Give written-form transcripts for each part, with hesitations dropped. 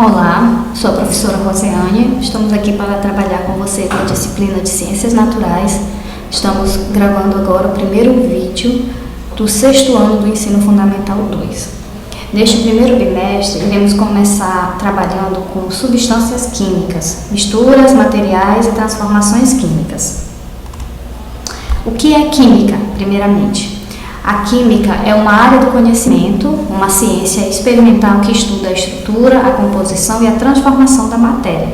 Olá, sou a professora Rosiane. Estamos aqui para trabalhar com você com a disciplina de Ciências Naturais. Estamos gravando agora o primeiro vídeo do 6º ano do Ensino Fundamental 2. Neste primeiro bimestre, iremos começar trabalhando com substâncias químicas, misturas, materiais e transformações químicas. O que é química, primeiramente? A química é uma área do conhecimento, uma ciência experimental que estuda a estrutura, a composição e a transformação da matéria.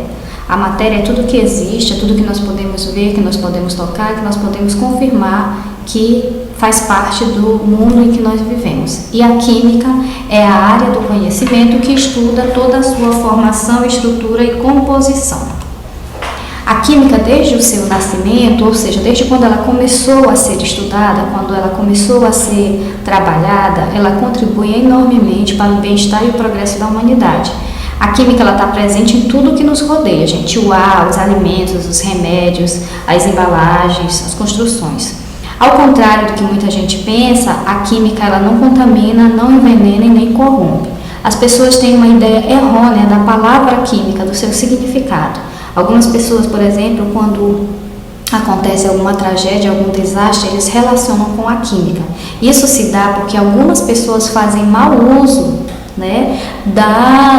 A matéria é tudo que existe, é tudo que nós podemos ver, que nós podemos tocar, que nós podemos confirmar que faz parte do mundo em que nós vivemos. E a química é a área do conhecimento que estuda toda a sua formação, estrutura e composição. A química, desde o seu nascimento, ou seja, desde quando ela começou a ser estudada, quando ela começou a ser trabalhada, ela contribui enormemente para o bem-estar e o progresso da humanidade. A química está presente em tudo que nos rodeia, gente, o ar, os alimentos, os remédios, as embalagens, as construções. Ao contrário do que muita gente pensa, a química ela não contamina, não envenena e nem corrompe. As pessoas têm uma ideia errônea da palavra química, do seu significado. Algumas pessoas, por exemplo, quando acontece alguma tragédia, algum desastre, eles relacionam com a química. Isso se dá porque algumas pessoas fazem mau uso,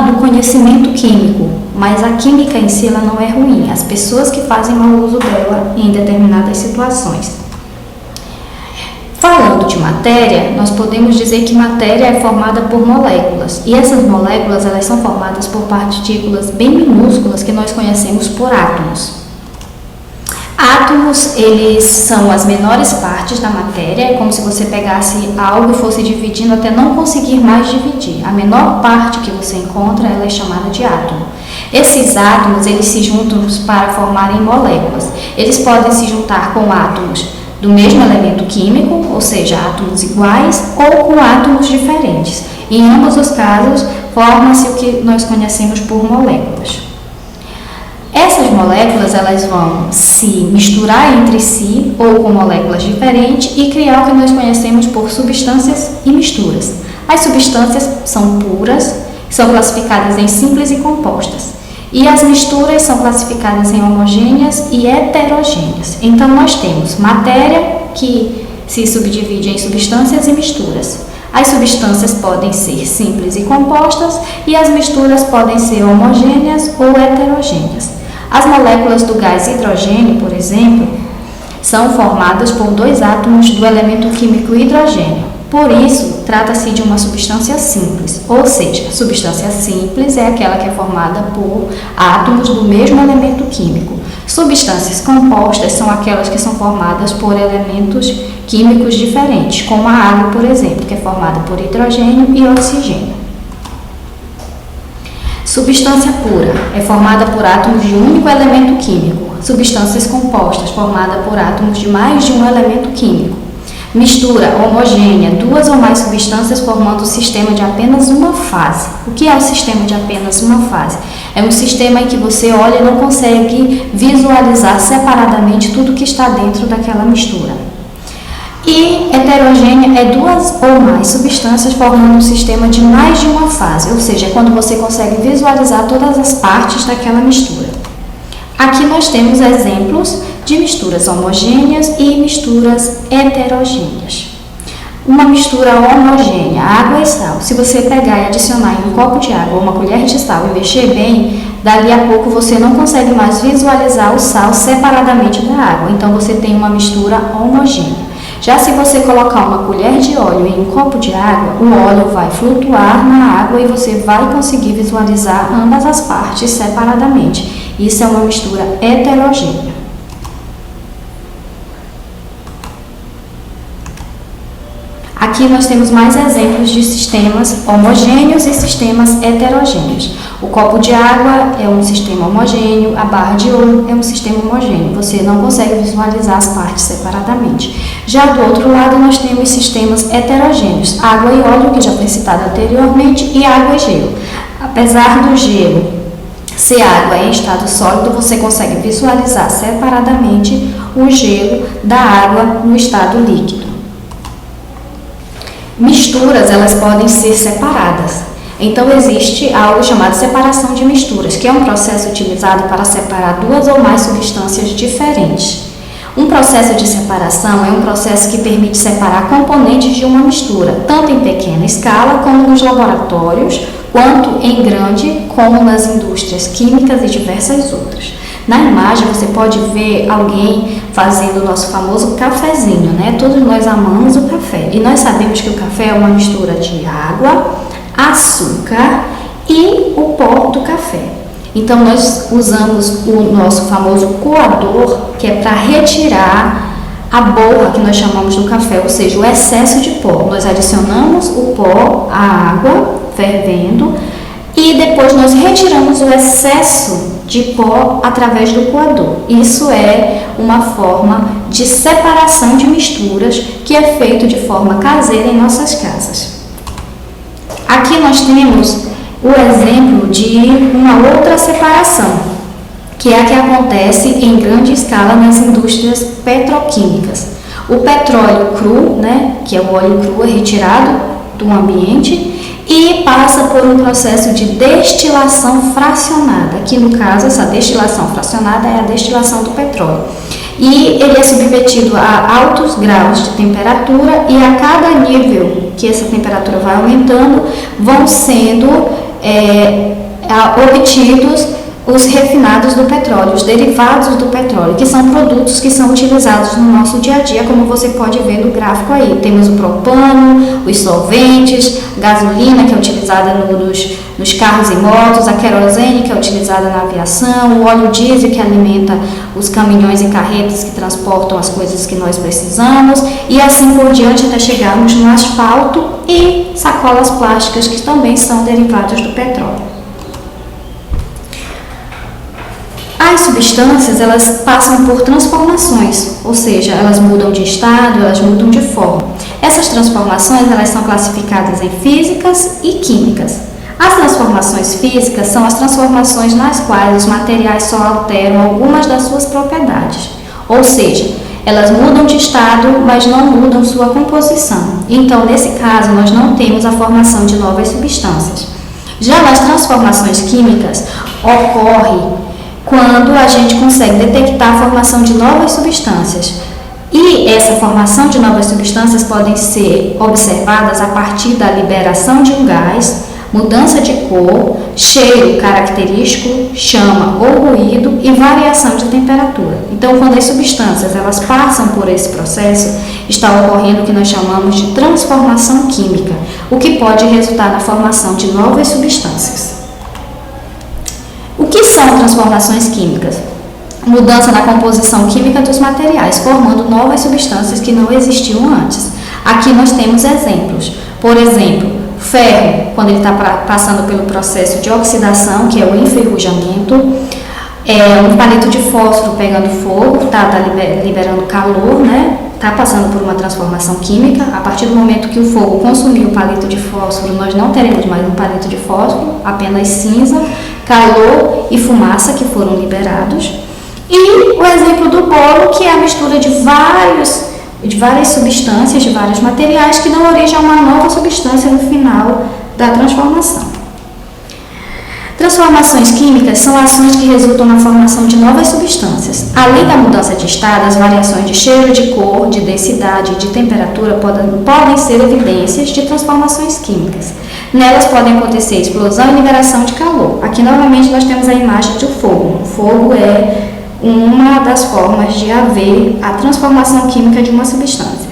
do conhecimento químico, mas a química em si ela não é ruim, as pessoas que fazem mau uso dela em determinadas situações. Falando de matéria, nós podemos dizer que matéria é formada por moléculas, e essas moléculas elas são formadas por partículas bem minúsculas que nós conhecemos por átomos. Átomos, eles são as menores partes da matéria, é como se você pegasse algo e fosse dividindo até não conseguir mais dividir. A menor parte que você encontra, ela é chamada de átomo. Esses átomos, eles se juntam para formarem moléculas. Eles podem se juntar com átomos do mesmo elemento químico, ou seja, átomos iguais, ou com átomos diferentes. Em ambos os casos, forma-se o que nós conhecemos por moléculas. Essas moléculas elas vão se misturar entre si ou com moléculas diferentes e criar o que nós conhecemos por substâncias e misturas. As substâncias são puras, são classificadas em simples e compostas. E as misturas são classificadas em homogêneas e heterogêneas. Então, nós temos matéria que se subdivide em substâncias e misturas. As substâncias podem ser simples e compostas e as misturas podem ser homogêneas ou heterogêneas. As moléculas do gás hidrogênio, por exemplo, são formadas por 2 átomos do elemento químico hidrogênio. Por isso, trata-se de uma substância simples, ou seja, a substância simples é aquela que é formada por átomos do mesmo elemento químico. Substâncias compostas são aquelas que são formadas por elementos químicos diferentes, como a água, por exemplo, que é formada por hidrogênio e oxigênio. Substância pura é formada por átomos de um único elemento químico. Substâncias compostas, formada por átomos de mais de um elemento químico. Mistura homogênea, 2 ou mais substâncias formando um sistema de apenas uma fase. O que é o sistema de apenas uma fase? É um sistema em que você olha e não consegue visualizar separadamente tudo que está dentro daquela mistura. E heterogênea é 2 ou mais substâncias formando um sistema de mais de uma fase, ou seja, é quando você consegue visualizar todas as partes daquela mistura. Aqui nós temos exemplos de misturas homogêneas e misturas heterogêneas. Uma mistura homogênea, água e sal. Se você pegar e adicionar em um copo de água ou uma colher de sal e mexer bem, dali a pouco você não consegue mais visualizar o sal separadamente da água. Então você tem uma mistura homogênea. Já se você colocar uma colher de óleo em um copo de água, o óleo vai flutuar na água e você vai conseguir visualizar ambas as partes separadamente. Isso é uma mistura heterogênea. Aqui nós temos mais exemplos de sistemas homogêneos e sistemas heterogêneos. O copo de água é um sistema homogêneo, a barra de ouro é um sistema homogêneo. Você não consegue visualizar as partes separadamente. Já do outro lado nós temos sistemas heterogêneos, água e óleo, que já foi citado anteriormente, e água e gelo. Apesar do gelo ser água em estado sólido, você consegue visualizar separadamente o gelo da água no estado líquido. Misturas, elas podem ser separadas. Então existe algo chamado separação de misturas, que é um processo utilizado para separar duas ou mais substâncias diferentes. Um processo de separação é um processo que permite separar componentes de uma mistura, tanto em pequena escala como nos laboratórios, quanto em grande, como nas indústrias químicas e diversas outras. Na imagem você pode ver alguém fazendo o nosso famoso cafezinho, né? Todos nós amamos o café e nós sabemos que o café é uma mistura de água, açúcar e o pó do café. Então nós usamos o nosso famoso coador, que é para retirar a borra que nós chamamos do café, ou seja, o excesso de pó. Nós adicionamos o pó à água fervendo e depois nós retiramos o excesso de pó através do coador. Isso é uma forma de separação de misturas que é feito de forma caseira em nossas casas. Aqui nós temos o exemplo de uma outra separação, que é a que acontece em grande escala nas indústrias petroquímicas. O petróleo cru, né, que é o óleo cru, é retirado do ambiente e passa por um processo de destilação fracionada. Aqui no caso, essa destilação fracionada é a destilação do petróleo. E ele é submetido a altos graus de temperatura e a cada nível que essa temperatura vai aumentando, vão sendo obtidos os refinados do petróleo, os derivados do petróleo, que são produtos que são utilizados no nosso dia a dia, como você pode ver no gráfico aí. Temos o propano, os solventes, gasolina, que é utilizada nos carros e motos, a querosene, que é utilizada na aviação, o óleo diesel, que alimenta os caminhões e carretas que transportam as coisas que nós precisamos, e assim por diante até chegarmos no asfalto e sacolas plásticas, que também são derivados do petróleo. As substâncias, elas passam por transformações, ou seja, elas mudam de estado, elas mudam de forma. Essas transformações, elas são classificadas em físicas e químicas. As transformações físicas são as transformações nas quais os materiais só alteram algumas das suas propriedades, ou seja, elas mudam de estado, mas não mudam sua composição. Então, nesse caso, nós não temos a formação de novas substâncias. Já nas transformações químicas, ocorre quando a gente consegue detectar a formação de novas substâncias. E essa formação de novas substâncias podem ser observadas a partir da liberação de um gás, mudança de cor, cheiro característico, chama ou ruído e variação de temperatura. Então, quando as substâncias elas passam por esse processo, está ocorrendo o que nós chamamos de transformação química, o que pode resultar na formação de novas substâncias. O que são transformações químicas? Mudança na composição química dos materiais, formando novas substâncias que não existiam antes. Aqui nós temos exemplos. Por exemplo, ferro, quando ele está passando pelo processo de oxidação, que é o enferrujamento, um palito de fósforo pegando fogo, está liberando calor, né? Está passando por uma transformação química. A partir do momento que o fogo consumiu o palito de fósforo, nós não teremos mais um palito de fósforo, apenas cinza, calor e fumaça que foram liberados. E o exemplo do bolo, que é a mistura de várias substâncias, de vários materiais, que dão origem a uma nova substância no final da transformação. Transformações químicas são ações que resultam na formação de novas substâncias. Além da mudança de estado, as variações de cheiro, de cor, de densidade e de temperatura podem ser evidências de transformações químicas. Nelas podem acontecer explosão e liberação de calor. Aqui, novamente, nós temos a imagem do fogo. O fogo é uma das formas de haver a transformação química de uma substância.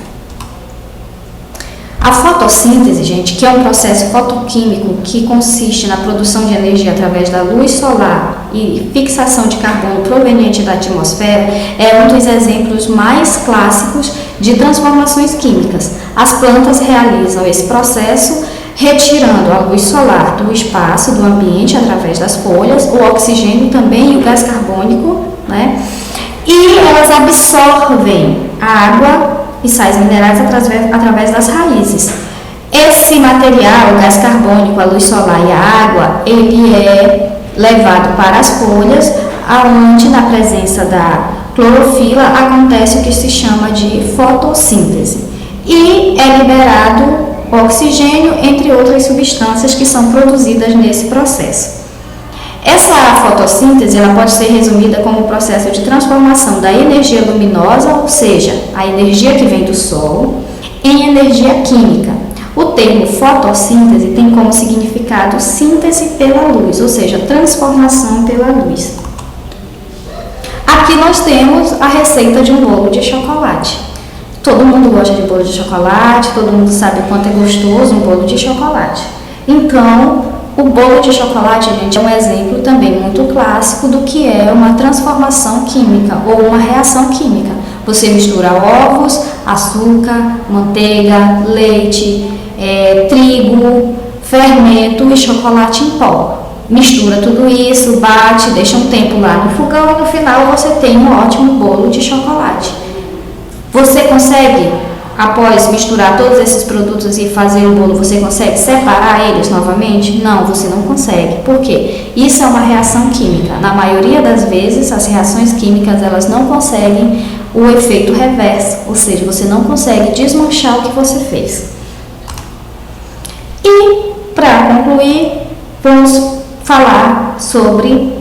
A fotossíntese, gente, que é um processo fotoquímico que consiste na produção de energia através da luz solar e fixação de carbono proveniente da atmosfera, é um dos exemplos mais clássicos de transformações químicas. As plantas realizam esse processo retirando a luz solar do espaço, do ambiente, através das folhas, o oxigênio também e o gás carbônico, né? E elas absorvem a água e sais minerais através das raízes. Esse material, o gás carbônico, a luz solar e a água, ele é levado para as folhas, onde na presença da clorofila acontece o que se chama de fotossíntese. E é liberado oxigênio, entre outras substâncias que são produzidas nesse processo. Essa fotossíntese ela pode ser resumida como o processo de transformação da energia luminosa, ou seja, a energia que vem do Sol, em energia química. O termo fotossíntese tem como significado síntese pela luz, ou seja, transformação pela luz. Aqui nós temos a receita de um bolo de chocolate. Todo mundo gosta de bolo de chocolate, todo mundo sabe o quanto é gostoso um bolo de chocolate. Então, o bolo de chocolate, gente, é um exemplo também muito clássico do que é uma transformação química ou uma reação química. Você mistura ovos, açúcar, manteiga, leite, trigo, fermento e chocolate em pó. Mistura tudo isso, bate, deixa um tempo lá no fogão e no final você tem um ótimo bolo de chocolate. Você consegue, após misturar todos esses produtos e fazer o bolo, você consegue separar eles novamente? Não, você não consegue. Por quê? Isso é uma reação química. Na maioria das vezes, as reações químicas elas não conseguem o efeito reverso, ou seja, você não consegue desmanchar o que você fez. E, para concluir, vamos falar sobre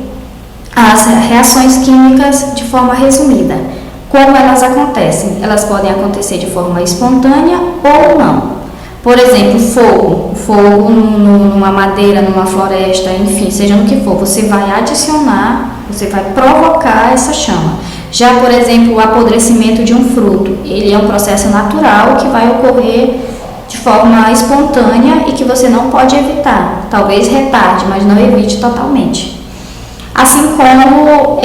as reações químicas de forma resumida. Como elas acontecem? Elas podem acontecer de forma espontânea ou não. Por exemplo, fogo numa madeira, numa floresta, enfim, seja no que for, você vai adicionar, você vai provocar essa chama. Já, por exemplo, o apodrecimento de um fruto, ele é um processo natural que vai ocorrer de forma espontânea e que você não pode evitar. Talvez retarde, mas não evite totalmente. Assim como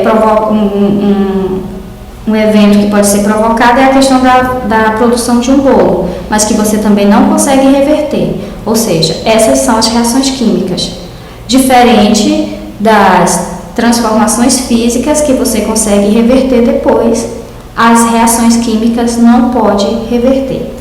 provoca um evento que pode ser provocado é a questão da produção de um bolo, mas que você também não consegue reverter. Ou seja, essas são as reações químicas. Diferente das transformações físicas que você consegue reverter depois, as reações químicas não pode reverter.